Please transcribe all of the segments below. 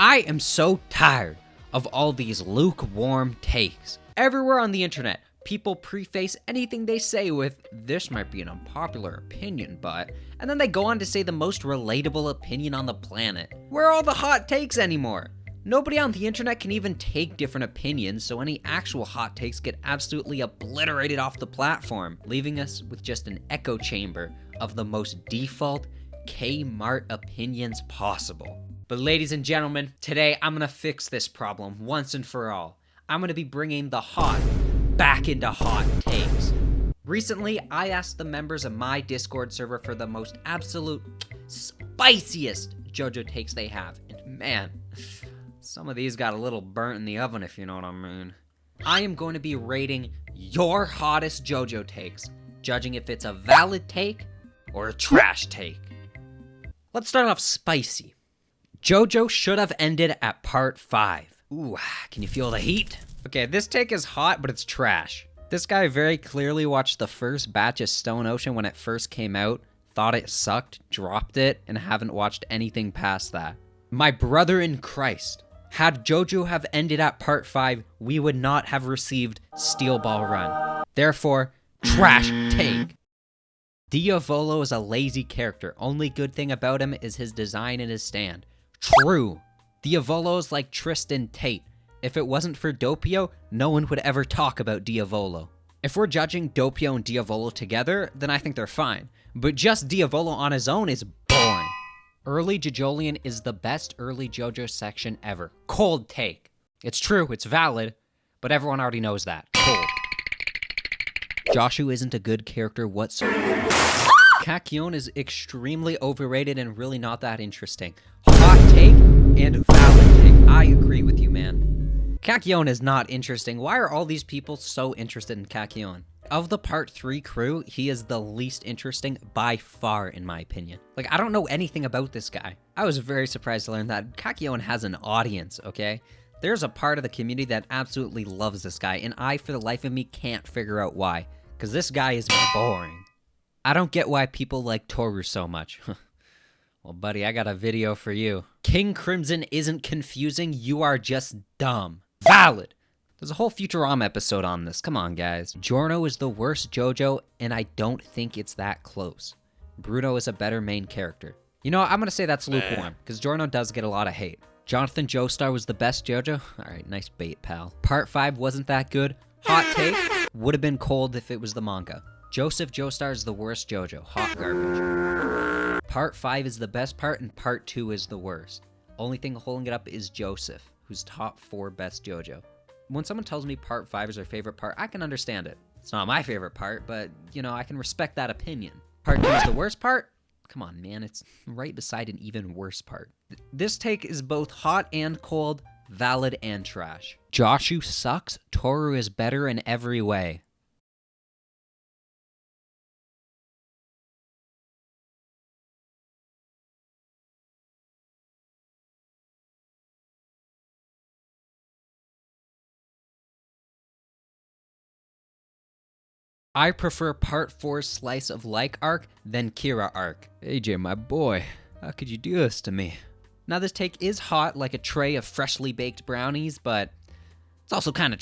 I am so tired of all these lukewarm takes. Everywhere on the internet, people preface anything they say with, "This might be an unpopular opinion, but..." And then they go on to say the most relatable opinion on the planet. Where are all the hot takes anymore? Nobody on the internet can even take different opinions, so any actual hot takes get absolutely obliterated off the platform, leaving us with just an echo chamber of the most default Kmart opinions possible. But ladies and gentlemen, today I'm gonna fix this problem once and for all. I'm gonna be bringing the hot back into hot takes. Recently, I asked the members of my Discord server for the most absolute spiciest JoJo takes they have, and man, some of these got a little burnt in the oven, if you know what I mean. I am going to be rating your hottest JoJo takes, judging if it's a valid take or a trash take. Let's start off spicy. JoJo should have ended at part 5. Ooh, can you feel the heat? Okay, this take is hot, but it's trash. This guy very clearly watched the first batch of Stone Ocean when it first came out, thought it sucked, dropped it, and haven't watched anything past that. My brother in Christ. Had JoJo have ended at part 5, we would not have received Steel Ball Run. Therefore, trash take. Diavolo is a lazy character. Only good thing about him is his design and his stand. True. Diavolo is like Tristan Tate. If it wasn't for Doppio, no one would ever talk about Diavolo. If we're judging Doppio and Diavolo together, then I think they're fine. But just Diavolo on his own is boring. Early JoJolion is the best early JoJo section ever. Cold take. It's true, it's valid, but everyone already knows that. Cold. Joshu isn't a good character whatsoever. Kakyoin is extremely overrated and really not that interesting. Hot take and valid take. I agree with you, man. Kakyoin is not interesting. Why are all these people so interested in Kakyoin? Of the part 3 crew, he is the least interesting by far, in my opinion. Like, I don't know anything about this guy. I was very surprised to learn that Kakyoin has an audience, okay? There's a part of the community that absolutely loves this guy, and I, for the life of me, can't figure out why. Because this guy is boring. I don't get why people like Toru so much. Well, buddy, I got a video for you. King Crimson isn't confusing, you are just dumb. Valid. There's a whole Futurama episode on this. Come on, guys. Giorno is the worst JoJo, and I don't think it's that close. Bruno is a better main character. You know, I'm going to say that's lukewarm, because Giorno does get a lot of hate. Jonathan Joestar was the best JoJo? Alright, nice bait, pal. Part 5 wasn't that good. Hot take? Would have been cold if it was the manga. Joseph Joestar is the worst JoJo. Hot garbage. Part 5 is the best part, and Part 2 is the worst. Only thing holding it up is Joseph, who's top 4 best JoJo. When someone tells me part 5 is their favorite part, I can understand it. It's not my favorite part, but, you know, I can respect that opinion. Part 2 is the worst part? Come on, man, it's right beside an even worse part. This take is both hot and cold, valid and trash. Joshu sucks, Toru is better in every way. I prefer part 4's slice of life arc than Kira arc. AJ, my boy, how could you do this to me? Now this take is hot like a tray of freshly baked brownies, but it's also kind of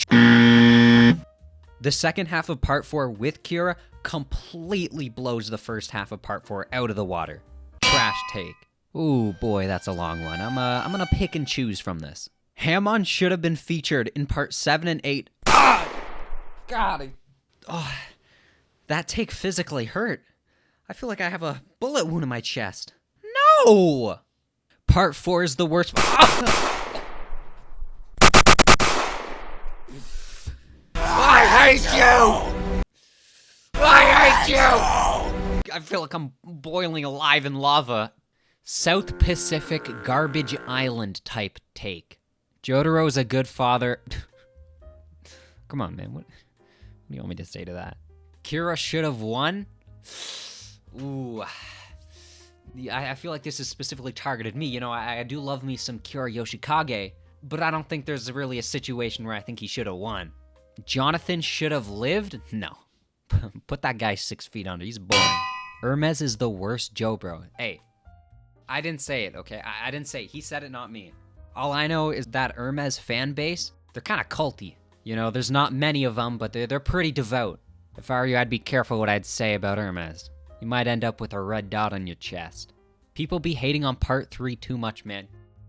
The second half of part 4 with Kira completely blows the first half of part 4 out of the water. Trash take. Ooh boy, that's a long one. I'm gonna pick and choose from this. Hamon should have been featured in part 7 and 8. Ah! God, that take physically hurt. I feel like I have a bullet wound in my chest. No! Part 4 is the worst. I hate you! I hate you! I feel like I'm boiling alive in lava. South Pacific Garbage Island type take. Jotaro is a good father. Come on, man. What do you want me to say to that? Kira should have won? Ooh. I feel like this is specifically targeted me. You know, I do love me some Kira Yoshikage, but I don't think there's really a situation where I think he should have won. Jonathan should have lived? No. Put that guy 6 feet under. He's boring. Hermes is the worst Joe, bro. Hey, I didn't say it, okay? I didn't say it. He said it, not me. All I know is that Hermes fan base, they're kind of culty. You know, there's not many of them, but they're pretty devout. If I were you, I'd be careful what I'd say about Hermes. You might end up with a red dot on your chest. People be hating on part 3 too much, man.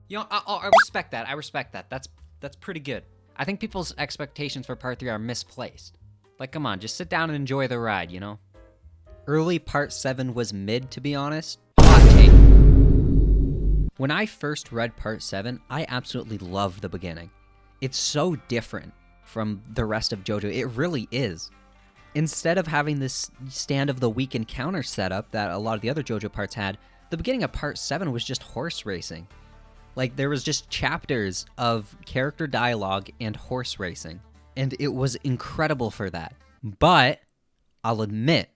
You know, I respect that. I respect that. That's pretty good. I think people's expectations for part 3 are misplaced. Like, come on, just sit down and enjoy the ride, you know? Early part 7 was mid, to be honest. Hot take. When I first read part 7, I absolutely loved the beginning. It's so different from the rest of JoJo. It really is. Instead of having this stand of the week encounter setup that a lot of the other JoJo parts had, the beginning of part 7 was just horse racing. Like, there was just chapters of character dialogue and horse racing. And it was incredible for that. But, I'll admit,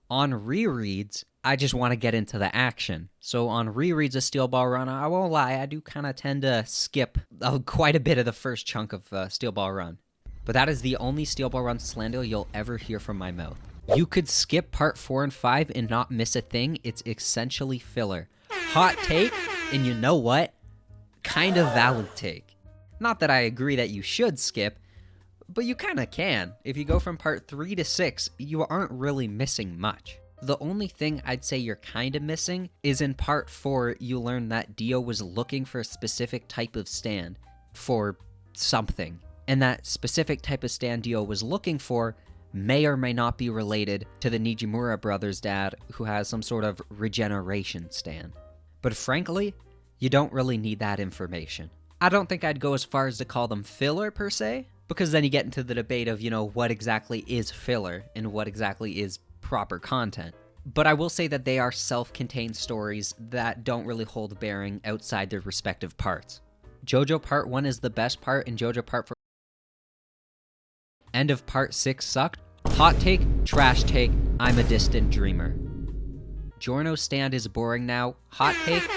on rereads, I just want to get into the action. So on rereads of Steel Ball Run, I won't lie, I do kind of tend to skip quite a bit of the first chunk of Steel Ball Run. But that is the only Steel Ball Run slander you'll ever hear from my mouth. You could skip part 4 and 5 and not miss a thing. It's essentially filler. Hot take, and you know what? Kind of valid take. Not that I agree that you should skip, but you kind of can. If you go from part 3 to 6, you aren't really missing much. The only thing I'd say you're kind of missing is in part 4, you learn that Dio was looking for a specific type of stand for something. And that specific type of stand Dio was looking for may or may not be related to the Nijimura brothers' dad, who has some sort of regeneration stand. But frankly, you don't really need that information. I don't think I'd go as far as to call them filler per se, because then you get into the debate of, you know, what exactly is filler and what exactly is proper content. But I will say that they are self-contained stories that don't really hold bearing outside their respective parts. JoJo Part 1 is the best part, and JoJo Part 4 end of Part 6 sucked. Hot take, trash take, I'm a distant dreamer. Giorno's stand is boring now. Hot take,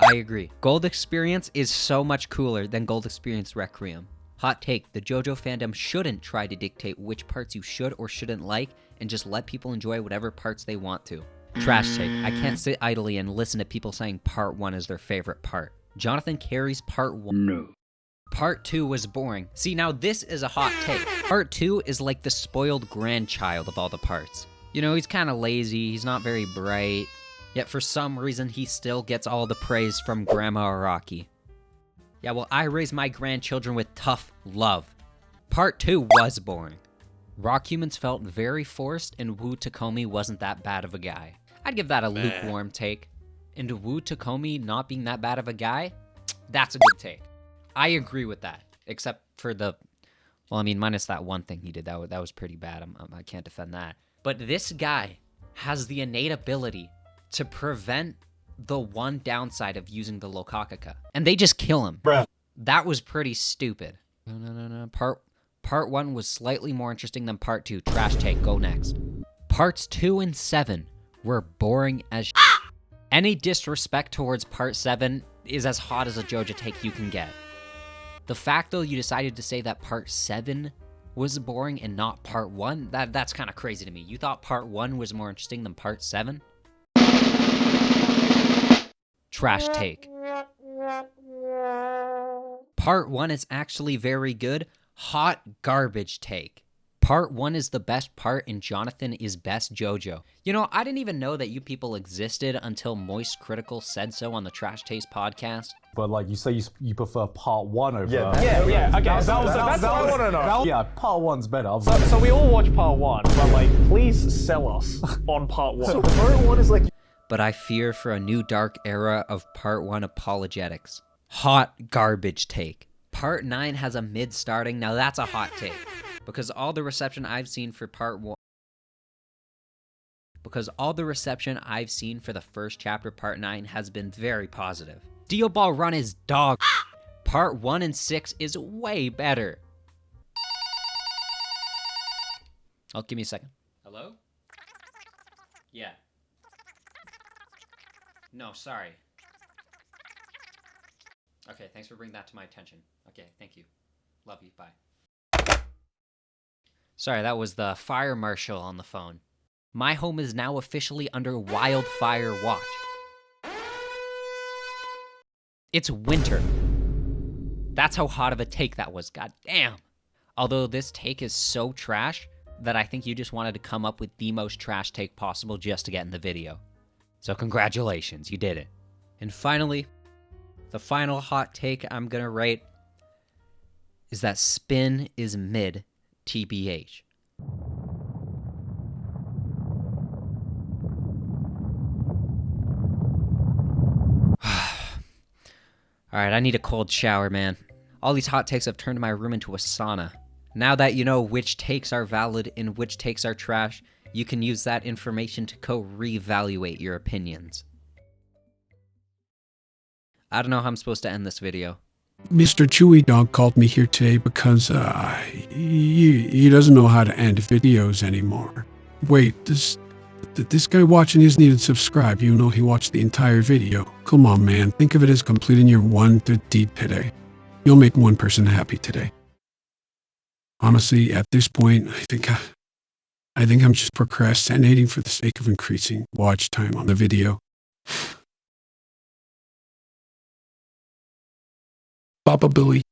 I agree. Gold Experience is so much cooler than Gold Experience Requiem. Hot take, the JoJo fandom shouldn't try to dictate which parts you should or shouldn't like, and just let people enjoy whatever parts they want to. Trash take, I can't sit idly and listen to people saying part 1 is their favorite part. Jonathan Carey's part 1. No. Part 2 was boring. See, now this is a hot take. Part 2 is like the spoiled grandchild of all the parts. You know, he's kind of lazy, he's not very bright, yet for some reason he still gets all the praise from Grandma Araki. Yeah, well, I raised my grandchildren with tough love. Part 2 was boring. Rock Humans felt very forced, and Wu Takomi wasn't that bad of a guy. I'd give that a lukewarm take. And Wu Takomi not being that bad of a guy, that's a good take. I agree with that, except for well, I mean, minus that one thing he did. That was pretty bad. I can't defend that. But this guy has the innate ability to prevent the one downside of using the Lokakaka, and they just kill him. Bruh. That was pretty stupid. No. Part 1 was slightly more interesting than Part 2. Trash take, go next. Parts 2 and 7 were boring as Any disrespect towards Part 7 is as hot as a JoJo take you can get. The fact, though, you decided to say that Part 7 was boring and not Part 1, that's kind of crazy to me. You thought Part 1 was more interesting than Part 7? Trash take. Part 1 is actually very good. Hot garbage take. Part 1 is the best part, and Jonathan is best JoJo. You know, I didn't even know that you people existed until Moist Critical said so on the Trash Taste podcast. But like you say, you prefer part 1 over. Yeah. Okay, that's what I want to know. Yeah, part 1's better. So we all watch part 1, but like, please sell us on part 1. So part 1 is like. But I fear for a new dark era of Part 1 apologetics. Hot garbage take. Part 9 has a mid starting. Now that's a hot take. Because all the reception I've seen for Part 1... Because all the reception I've seen for the first chapter, Part 9, has been very positive. Steel Ball Run is dog. Part 1 and 6 is way better. Oh, give me a second. Hello? Yeah. No, sorry. Okay, thanks for bringing that to my attention. Okay, thank you. Love you, bye. Sorry, that was the fire marshal on the phone. My home is now officially under wildfire watch. It's winter. That's how hot of a take that was, god damn. Although this take is so trash that I think you just wanted to come up with the most trash take possible just to get in the video. So congratulations, you did it. And finally, the final hot take I'm gonna rate is that spin is mid, TBH. Alright, I need a cold shower, man. All these hot takes have turned my room into a sauna. Now that you know which takes are valid and which takes are trash, you can use that information to reevaluate your opinions. I don't know how I'm supposed to end this video. Mr. Chewy Dog called me here today because he doesn't know how to end videos anymore. Wait, this guy watching isn't even subscribed. You know he watched the entire video. Come on, man. Think of it as completing your one good deed today. You'll make one person happy today. Honestly, at this point, I think I'm just procrastinating for the sake of increasing watch time on the video. Papa Billy.